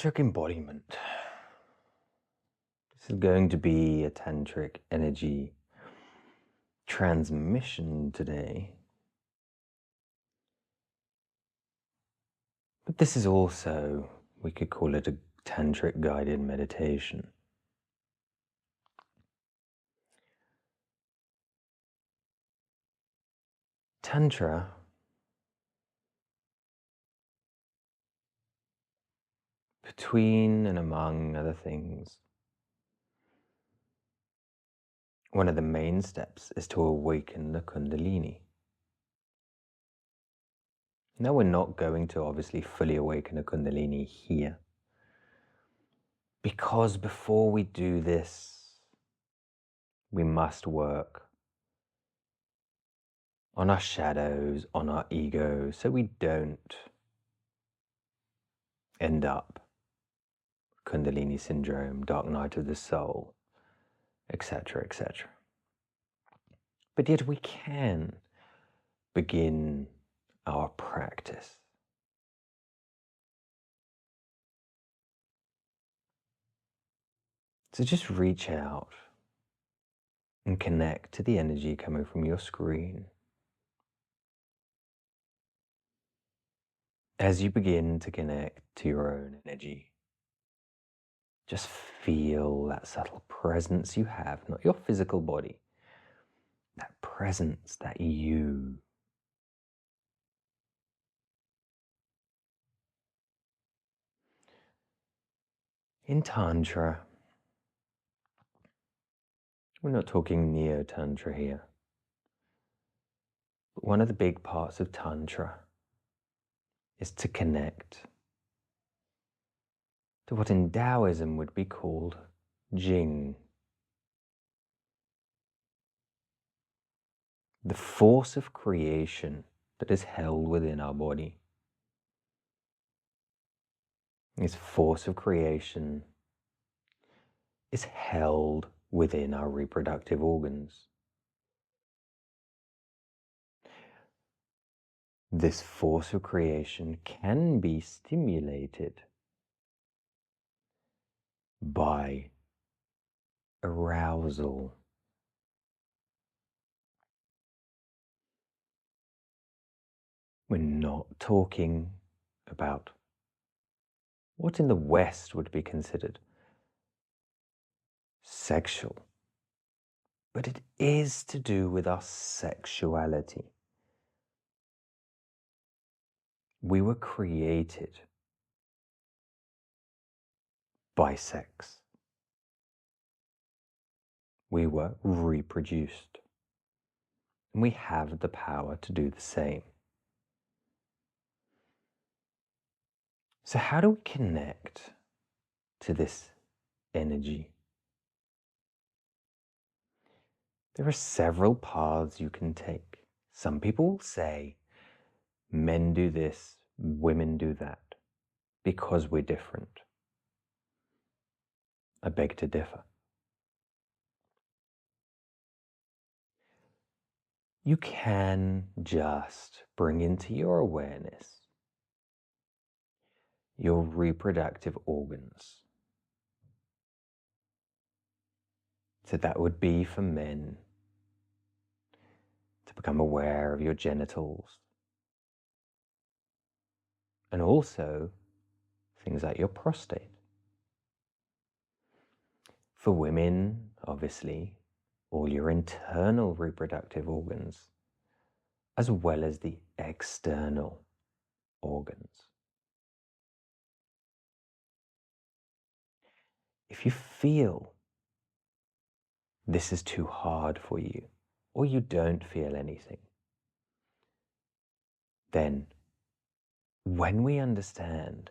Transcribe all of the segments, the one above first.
Tantric embodiment. This is going to be a tantric energy transmission today. But this is also, we could call it a tantric guided meditation. Tantra between and among other things, one of the main steps is to awaken the Kundalini. Now, we're not going to obviously fully awaken a Kundalini here, because before we do this, we must work on our shadows, on our ego, so we don't end up Kundalini syndrome, dark night of the soul, etc., etc. But yet we can begin our practice. So just reach out and connect to the energy coming from your screen. As you begin to connect to your own energy, just feel that subtle presence you have, not your physical body, that presence, that you. In Tantra, we're not talking Neo-Tantra here, but one of the big parts of Tantra is to connect to what in Taoism would be called Jing. The force of creation that is held within our body. This force of creation is held within our reproductive organs. This force of creation can be stimulated by arousal. We're not talking about what in the West would be considered sexual, but it is to do with our sexuality. We were created by sex. We were reproduced. And we have the power to do the same. So how do we connect to this energy? There are several paths you can take. Some people will say, men do this, women do that, because we're different. I beg to differ. You can just bring into your awareness your reproductive organs. So that would be for men to become aware of your genitals, and also things like your prostate. For women, obviously, all your internal reproductive organs, as well as the external organs. If you feel this is too hard for you, or you don't feel anything, then when we understand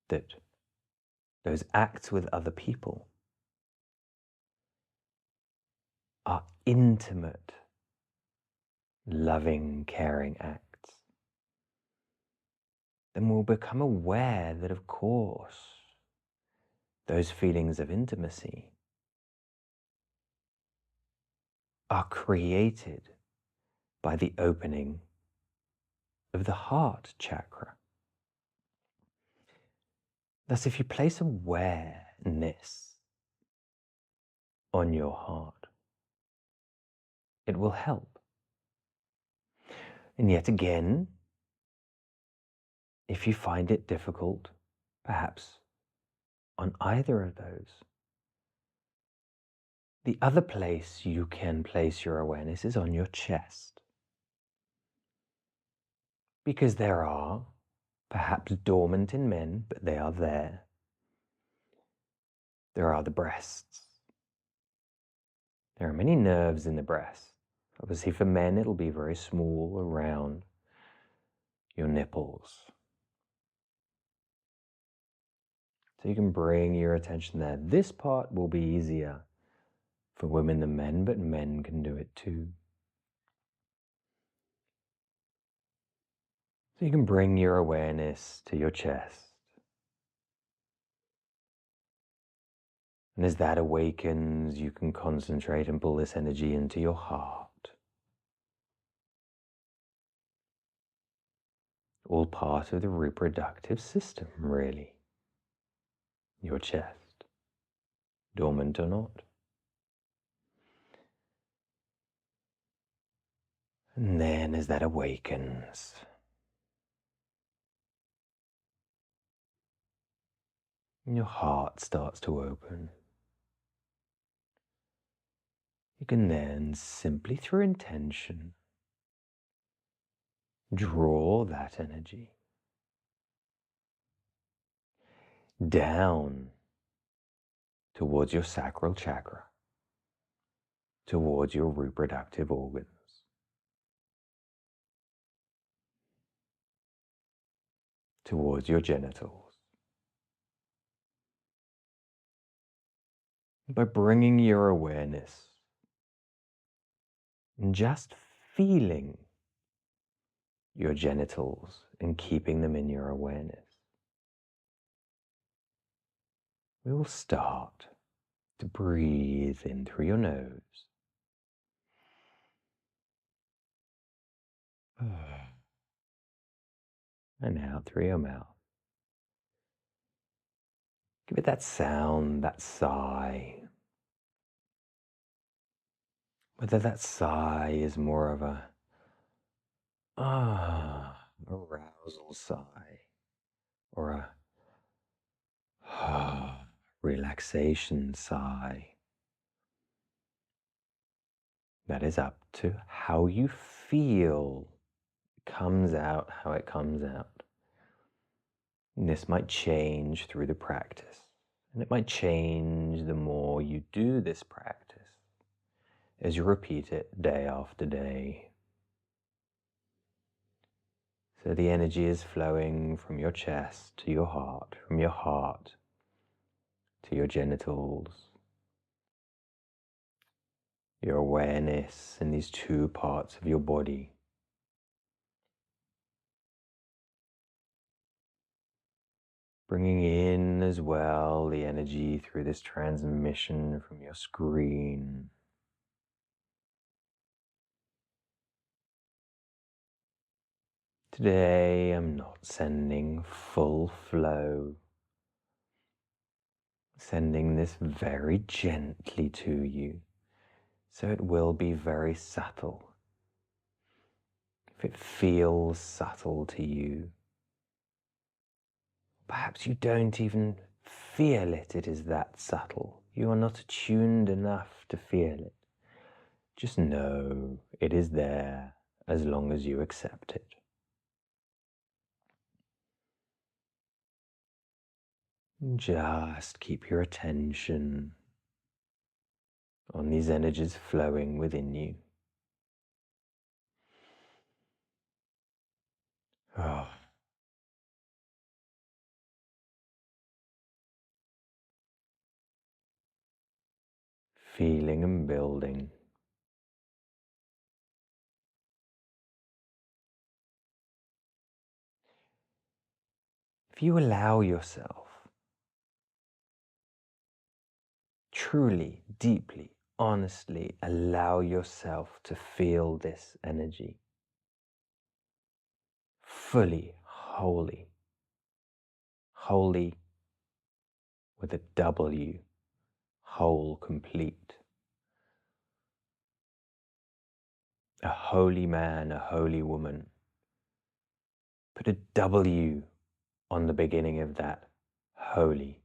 that those acts with other people are intimate, loving, caring acts, then we'll become aware that, of course, those feelings of intimacy are created by the opening of the heart chakra. Thus, if you place awareness on your heart, it will help. And yet again, if you find it difficult, perhaps on either of those, the other place you can place your awareness is on your chest. Because there are, perhaps dormant in men, but they are there. There are the breasts. There are many nerves in the breast. Obviously for men it'll be very small around your nipples. So you can bring your attention there. This part will be easier for women than men, but men can do it too. So you can bring your awareness to your chest. And as that awakens, you can concentrate and pull this energy into your heart. All part of the reproductive system, really. Your chest, dormant or not. And then as that awakens, your heart starts to open. You can then simply through intention draw that energy down towards your sacral chakra, towards your reproductive organs. Towards your genitals. By bringing your awareness and just feeling your genitals and keeping them in your awareness, we will start to breathe in through your nose. And out through your mouth. Give it that sound, that sigh. Whether that sigh is more of a arousal sigh or a relaxation sigh. That is up to how you feel comes out, how it comes out. And this might change through the practice. And it might change the more you do this practice, as you repeat it day after day. So the energy is flowing from your chest to your heart, from your heart to your genitals. Your awareness in these two parts of your body. Bringing in as well the energy through this transmission from your screen. Today I'm not sending full flow, sending this very gently to you, so it will be very subtle. If it feels subtle to you, perhaps you don't even feel it, it is that subtle. You are not attuned enough to feel it. Just know it is there as long as you accept it. Just keep your attention on these energies flowing within you. Oh. Feeling and building. If you allow yourself, truly, deeply, honestly allow yourself to feel this energy, fully, wholly, with a W, whole, complete. A holy man, a holy woman. Put a W on the beginning of that, holy.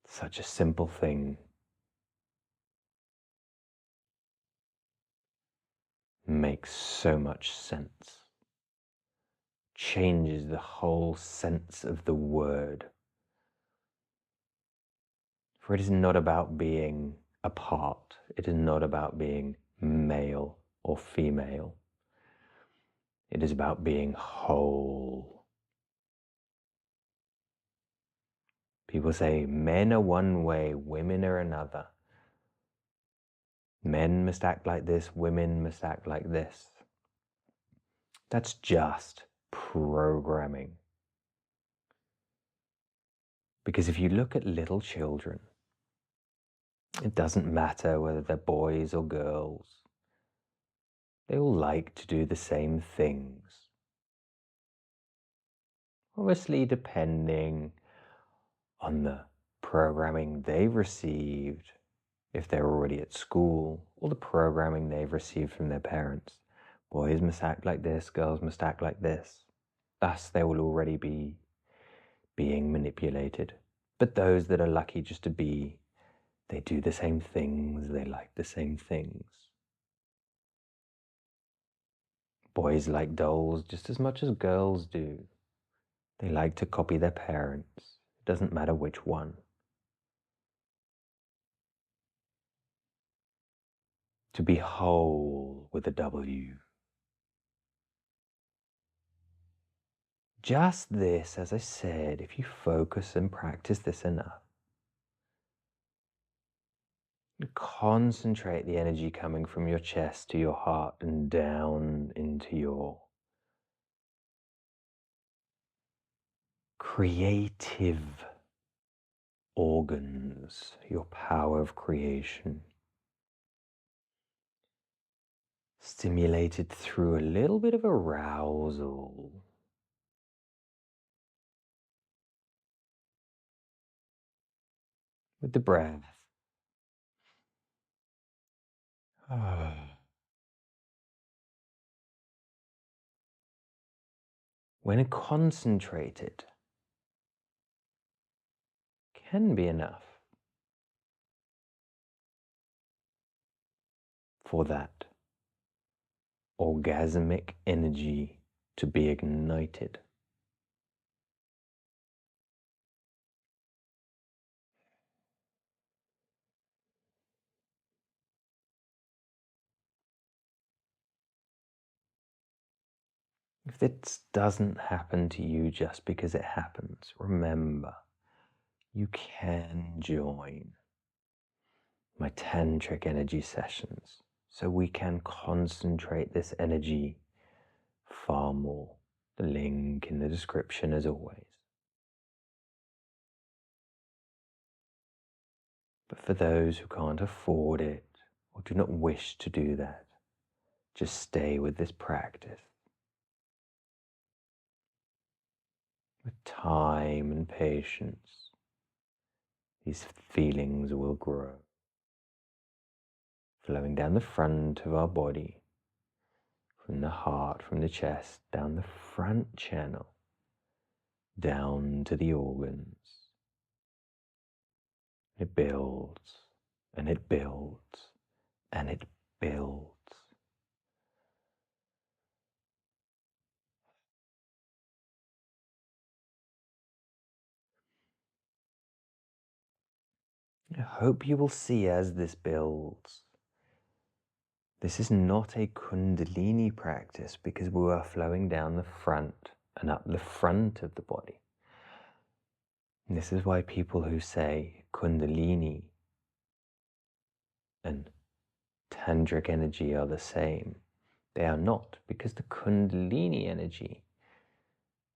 Such a simple thing. Makes so much sense. Changes the whole sense of the word. For it is not about being apart. It is not about being male or female. It is about being whole. People say men are one way, women are another. Men must act like this, women must act like this. That's just programming. Because if you look at little children, it doesn't matter whether they're boys or girls. They all like to do the same things. Obviously, depending on the programming they've received, if they're already at school, or the programming they've received from their parents. Boys must act like this, girls must act like this. Thus, they will already be being manipulated. But those that are lucky just to be, they do the same things, they like the same things. Boys like dolls just as much as girls do. They like to copy their parents. It doesn't matter which one. To be whole with a W. Just this, as I said, if you focus and practice this enough, concentrate the energy coming from your chest to your heart and down into your creative organs, your power of creation. Stimulated through a little bit of arousal. With the breath. When concentrated, can be enough for that orgasmic energy to be ignited. If this doesn't happen to you just because it happens, remember, you can join my Tantric energy sessions so we can concentrate this energy far more. The link in the description as always. But for those who can't afford it or do not wish to do that, just stay with this practice. With time and patience, these feelings will grow, flowing down the front of our body, from the heart, from the chest, down the front channel, down to the organs. It builds, and it builds, and it builds. I hope you will see as this builds. This is not a Kundalini practice because we are flowing down the front and up the front of the body. And this is why people who say Kundalini and Tantric energy are the same. They are not, because the Kundalini energy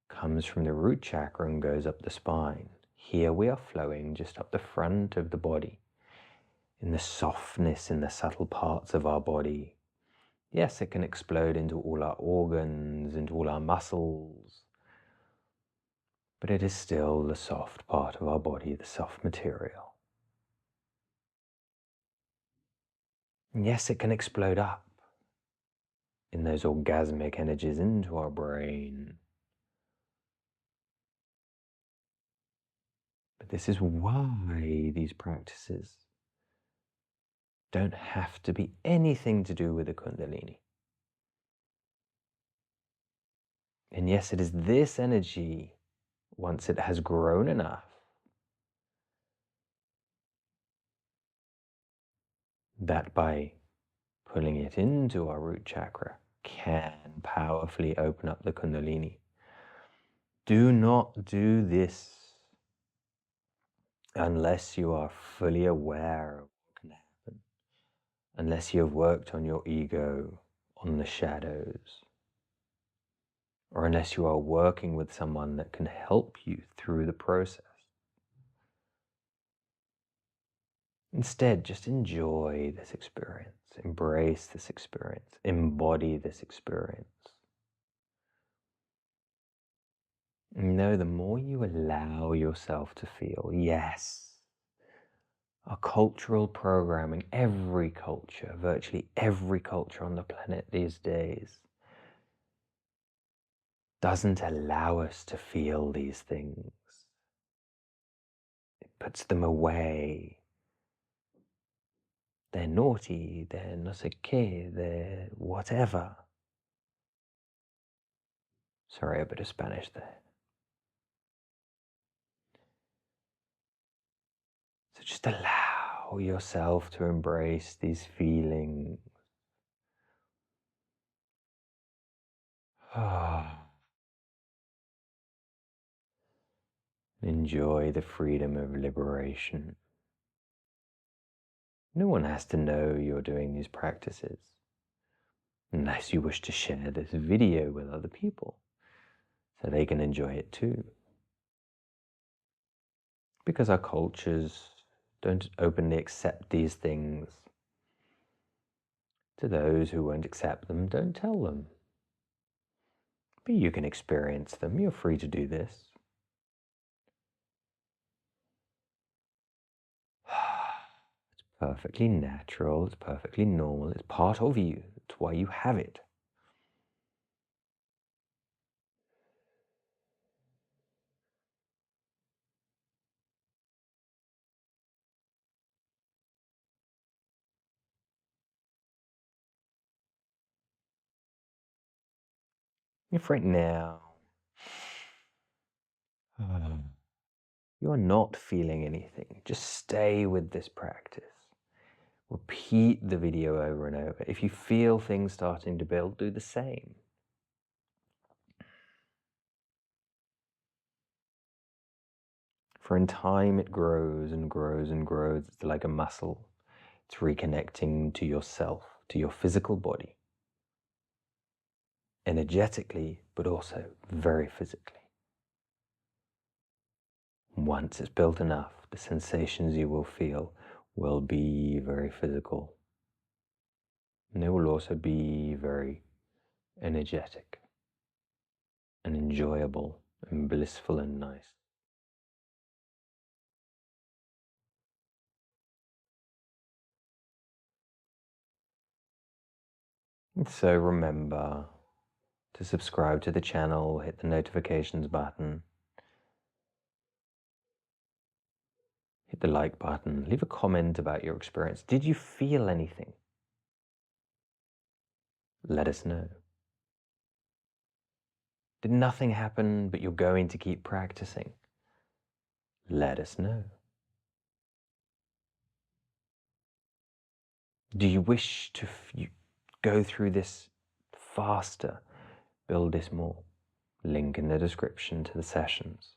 comes from the root chakra and goes up the spine. Here we are flowing just up the front of the body, in the softness, in the subtle parts of our body. Yes, it can explode into all our organs, into all our muscles, but it is still the soft part of our body, the soft material. And yes, it can explode up in those orgasmic energies into our brain. But this is why these practices don't have to be anything to do with the Kundalini. And yes, it is this energy, once it has grown enough, that by pulling it into our root chakra can powerfully open up the Kundalini. Do not do this unless you are fully aware of what can happen, unless you have worked on your ego, on the shadows, or unless you are working with someone that can help you through the process. Instead, just enjoy this experience, embrace this experience, embody this experience. And know the more you allow yourself to feel, yes, our cultural programming, every culture, virtually every culture on the planet these days, doesn't allow us to feel these things. It puts them away. They're naughty, they're no sé qué, they're whatever. Sorry, a bit of Spanish there. So just allow yourself to embrace these feelings. Enjoy the freedom of liberation. No one has to know you're doing these practices, unless you wish to share this video with other people, so they can enjoy it too. Because our cultures don't openly accept these things. To those who won't accept them, don't tell them. But you can experience them. You're free to do this. It's perfectly natural. It's perfectly normal. It's part of you. It's why you have it. If right now you are not feeling anything, just stay with this practice. Repeat the video over and over. If you feel things starting to build, do the same. For in time it grows and grows and grows. It's like a muscle. It's reconnecting to yourself, to your physical body. Energetically, but also very physically. Once it's built enough, the sensations you will feel will be very physical. And they will also be very energetic and enjoyable and blissful and nice. And so remember to subscribe to the channel, hit the notifications button, hit the like button, leave a comment about your experience. Did you feel anything? Let us know. Did nothing happen, but you're going to keep practicing? Let us know. Do you wish to go through this faster, build this more? Link in the description to the sessions.